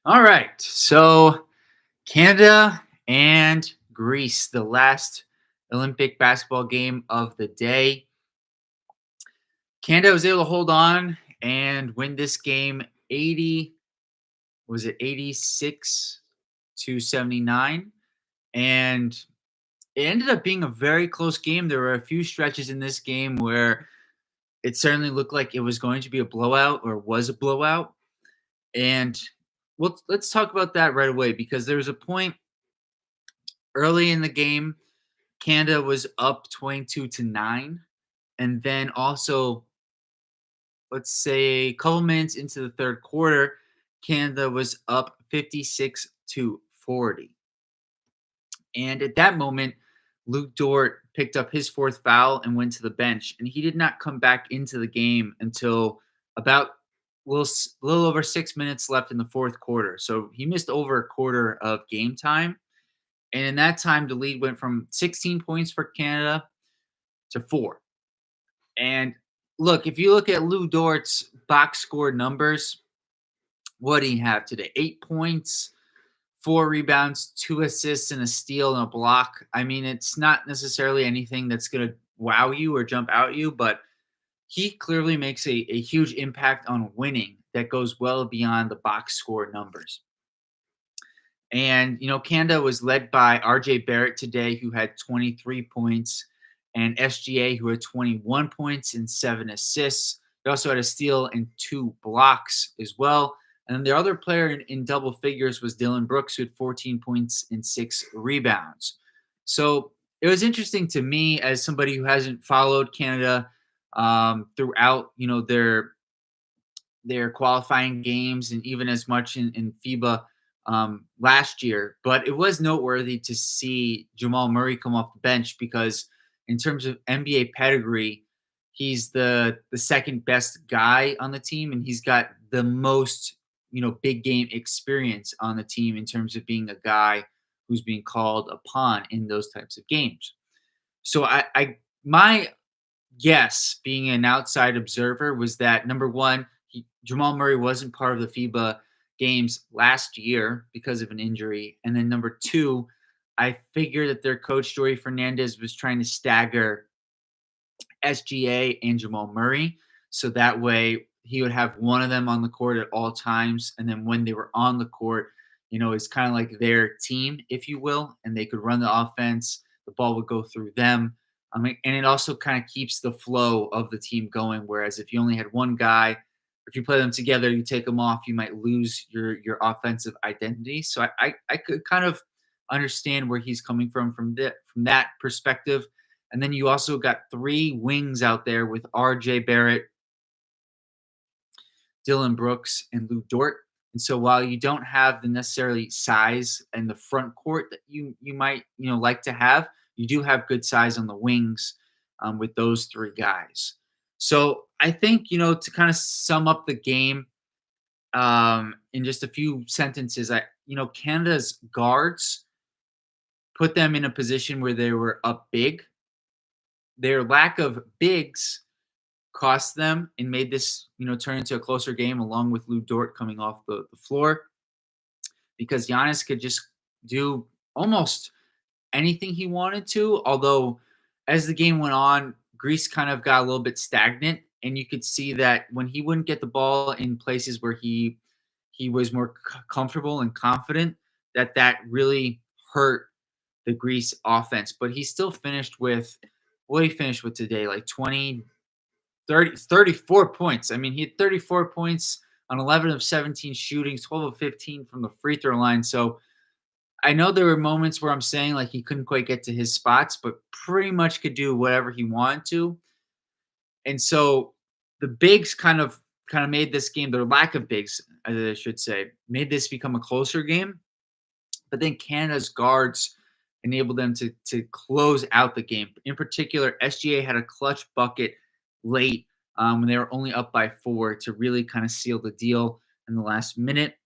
All right. So Canada and Greece, the last Olympic basketball game of the day. Canada was able to hold on and win this game 80, was it 86 to 79? And it ended up being a very close game. There were a few stretches in this game where it certainly looked like it was going to be a blowout or was a blowout. And let's talk about that right away because there was a point early in the game Canada was up 22 to 9. And then also, let's say a couple minutes into the third quarter, Canada was up 56 to 40. And at that moment, Luke Dort picked up his fourth foul and went to the bench. And he did not come back into the game until about little over 6 minutes left in the fourth quarter. So he missed over a quarter of game time. And in that time, the lead went from 16 points for Canada to 4. And look, if you look at Lou Dort's box score numbers, what do you have today? 8 points, 4 rebounds, 2 assists, and a steal and a block. I mean, it's not necessarily anything that's going to wow you or jump out you, but he clearly makes a huge impact on winning that goes well beyond the box score numbers. And, Canada was led by RJ Barrett today, who had 23 points, and SGA, who had 21 points and 7 assists. They also had a steal and 2 blocks as well. And then the other player in double figures was Dylan Brooks, who had 14 points and 6 rebounds. So it was interesting to me as somebody who hasn't followed Canada throughout, their qualifying games and even as much in FIBA last year. But it was noteworthy to see Jamal Murray come off the bench because in terms of NBA pedigree, he's the second best guy on the team, and he's got the most big game experience on the team in terms of being a guy who's being called upon in those types of games. So my guess, being an outside observer, was that number one, Jamal Murray wasn't part of the FIBA games last year because of an injury. And then number two, I figure that their coach, Joey Fernandez, was trying to stagger SGA and Jamal Murray. So that way he would have one of them on the court at all times. And then when they were on the court, it's kind of like their team, if you will, and they could run the offense. The ball would go through them. And it also kind of keeps the flow of the team going. Whereas if you only had one guy, if you play them together, you take them off, you might lose your offensive identity. So I could kind of understand where he's coming from that perspective. And then you also got 3 wings out there with RJ Barrett, Dylan Brooks, and Lou Dort. And so while you don't have the necessarily size in the front court that you might like to have, you do have good size on the wings with those 3 guys. So I think to kind of sum up the game in just a few sentences, Canada's guards put them in a position where they were up big. Their lack of bigs cost them and made this, turn into a closer game along with Lou Dort coming off the floor because Giannis could just do almost anything he wanted to. Although as the game went on, Greece kind of got a little bit stagnant, and you could see that when he wouldn't get the ball in places where he was more comfortable and confident, that really hurt the Greece offense. But he still finished with what he finished with today, like 34 points. I mean, he had 34 points on 11 of 17 shooting, 12 of 15 from the free throw line. So I know there were moments where I'm saying like he couldn't quite get to his spots, but pretty much could do whatever he wanted to. And so the bigs kind of made this game, their lack of bigs, I should say, made this become a closer game. But then Canada's guards enabled them to close out the game. In particular, SGA had a clutch bucket late when they were only up by 4 to really kind of seal the deal in the last minute.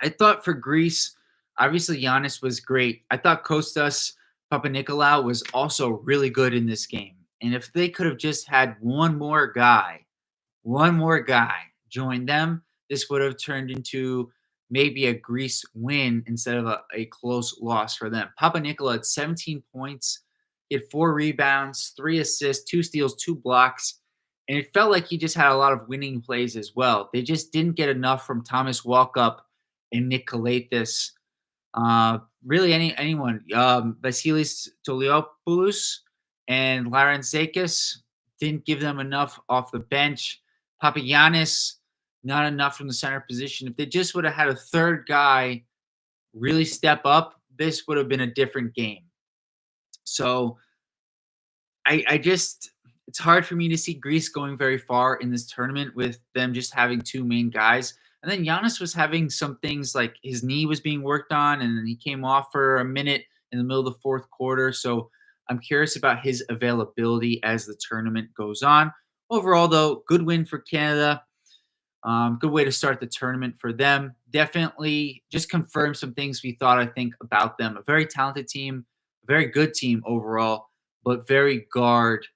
I thought for Greece, obviously Giannis was great. I thought Kostas Papanikolaou was also really good in this game. And if they could have just had one more guy join them, this would have turned into maybe a Greece win instead of a close loss for them. Papa Nicola had 17 points. He had 4 rebounds, 3 assists, 2 steals, 2 blocks. And it felt like he just had a lot of winning plays as well. They just didn't get enough from Thomas Walkup and Nick Kalathis. Really, anyone. Vasilis Toliopoulos and Laren Zakis didn't give them enough off the bench. Papagiannis, not enough from the center position. If they just would have had a third guy really step up, this would have been a different game. So I just it's hard for me to see Greece going very far in this tournament with them just having two main guys. And then Giannis was having some things like his knee was being worked on, and then he came off for a minute in the middle of the fourth quarter. So I'm curious about his availability as the tournament goes on. Overall, though, good win for Canada. Good way to start the tournament for them. Definitely just confirm some things we thought, I think, about them. A very talented team, a very good team overall, but very guard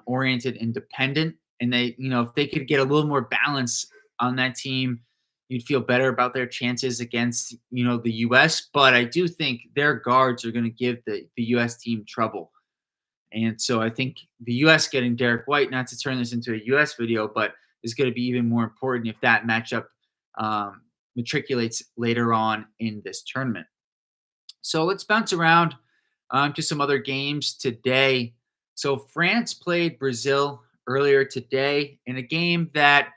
oriented and dependent. And they, if they could get a little more balance on that team, you'd feel better about their chances against, the U.S. But I do think their guards are going to give the U.S. team trouble. And so I think the U.S. getting Derek White, not to turn this into a U.S. video, but is going to be even more important if that matchup matriculates later on in this tournament. So let's bounce around to some other games today. So France played Brazil earlier today in a game that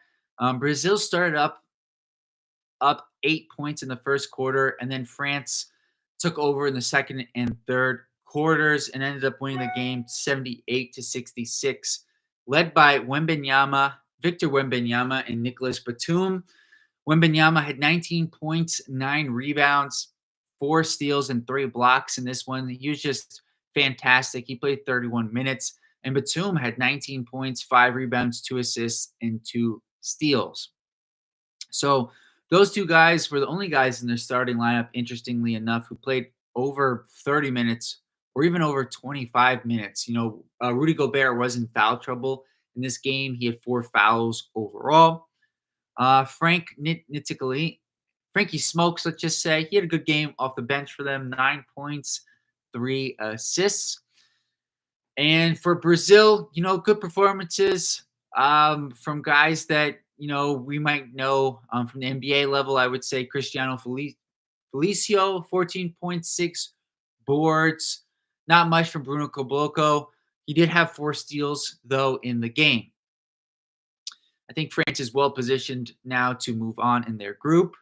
Brazil started up 8 points in the first quarter, and then France took over in the second and third quarters and ended up winning the game 78-66, led by Victor Wembanyama, and Nicholas Batum. Wembanyama had 19 points, 9 rebounds, 4 steals, and 3 blocks in this one. He was just fantastic. He played 31 minutes. And Batum had 19 points, 5 rebounds, 2 assists, and 2 steals. So those two guys were the only guys in their starting lineup, interestingly enough, who played over 30 minutes or even over 25 minutes. Rudy Gobert was in foul trouble in this game. He had 4 fouls overall. Frankie Smokes, let's just say, he had a good game off the bench for them, 9 points, 3 assists. And for Brazil, good performances from guys that, we might know from the NBA level. I would say Cristiano Felicio, 14.6 boards. Not much from Bruno Caboclo. He did have 4 steals, though, in the game. I think France is well positioned now to move on in their group.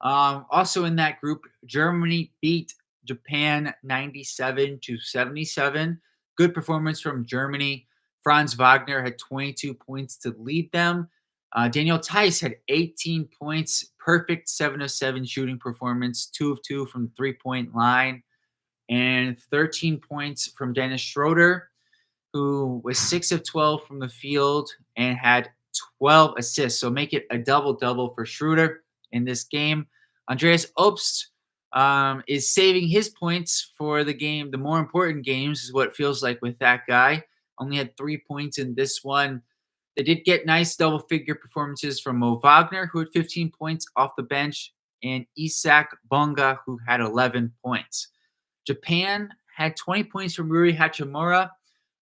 Also in that group, Germany beat Japan 97-77. Good performance from Germany. Franz Wagner had 22 points to lead them. Daniel Theis had 18 points, perfect 7 of 7 shooting performance, 2 of 2 from the 3-point line, and 13 points from Dennis Schroeder, who was 6 of 12 from the field and had 12 assists. So make it a double-double for Schroeder in this game. Andreas Obst is saving his points for the game. The more important games is what it feels like with that guy. Only had 3 points in this one. They did get nice double-figure performances from Mo Wagner, who had 15 points off the bench, and Isaac Bonga, who had 11 points. Japan had 20 points from Rui Hachimura,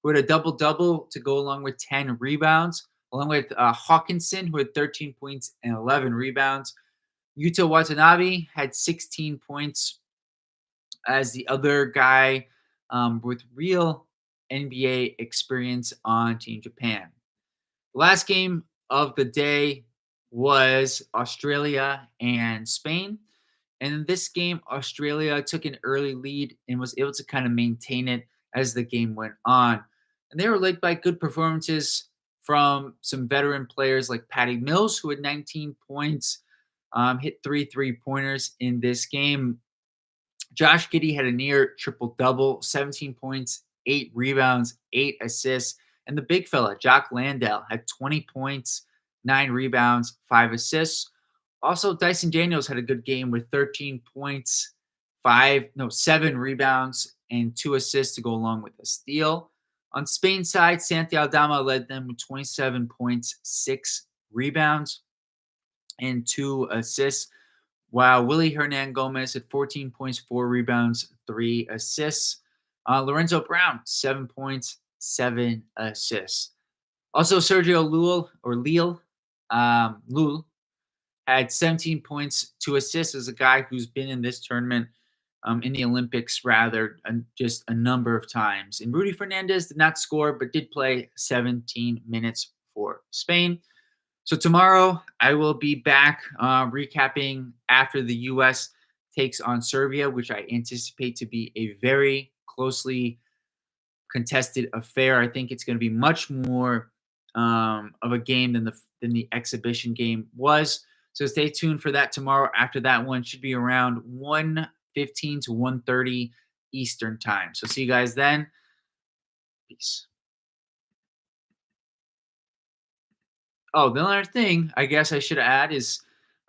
who had a double-double to go along with 10 rebounds, along with Hawkinson, who had 13 points and 11 rebounds. Yuta Watanabe had 16 points as the other guy with real NBA experience on Team Japan. The last game of the day was Australia and Spain. And in this game, Australia took an early lead and was able to kind of maintain it as the game went on. And they were led by good performances from some veteran players like Patty Mills, who had 19 points, hit 3 3-pointers in this game. Josh Giddey had a near triple-double, 17 points, 8 rebounds, 8 assists. And the big fella, Jock Landale, had 20 points, 9 rebounds, 5 assists. Also, Dyson Daniels had a good game with 13 points, 7 rebounds, and 2 assists to go along with a steal. On Spain's side, Santi Aldama led them with 27 points, 6 rebounds, and 2 assists. Wow, Willie Hernan Gomez had 14 points, 4 rebounds, 3 assists. Lorenzo Brown, 7 points, 7 assists. Also, Sergio Lul had 17 points, 2 assists as a guy who's been in this tournament, in the Olympics rather, just a number of times. And Rudy Fernandez did not score, but did play 17 minutes for Spain. So tomorrow I will be back recapping after the U.S. takes on Serbia, which I anticipate to be a very closely contested affair. I think it's going to be much more of a game than the exhibition game was. So stay tuned for that tomorrow. After that one should be around 1:15 to 1:30 Eastern time. So see you guys then. Peace. Oh, the other thing I guess I should add is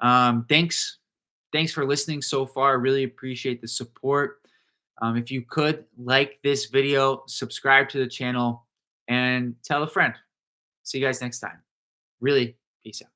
thanks for listening so far. I really appreciate the support. If you could like this video, subscribe to the channel, and tell a friend. See you guys next time. Really, peace out.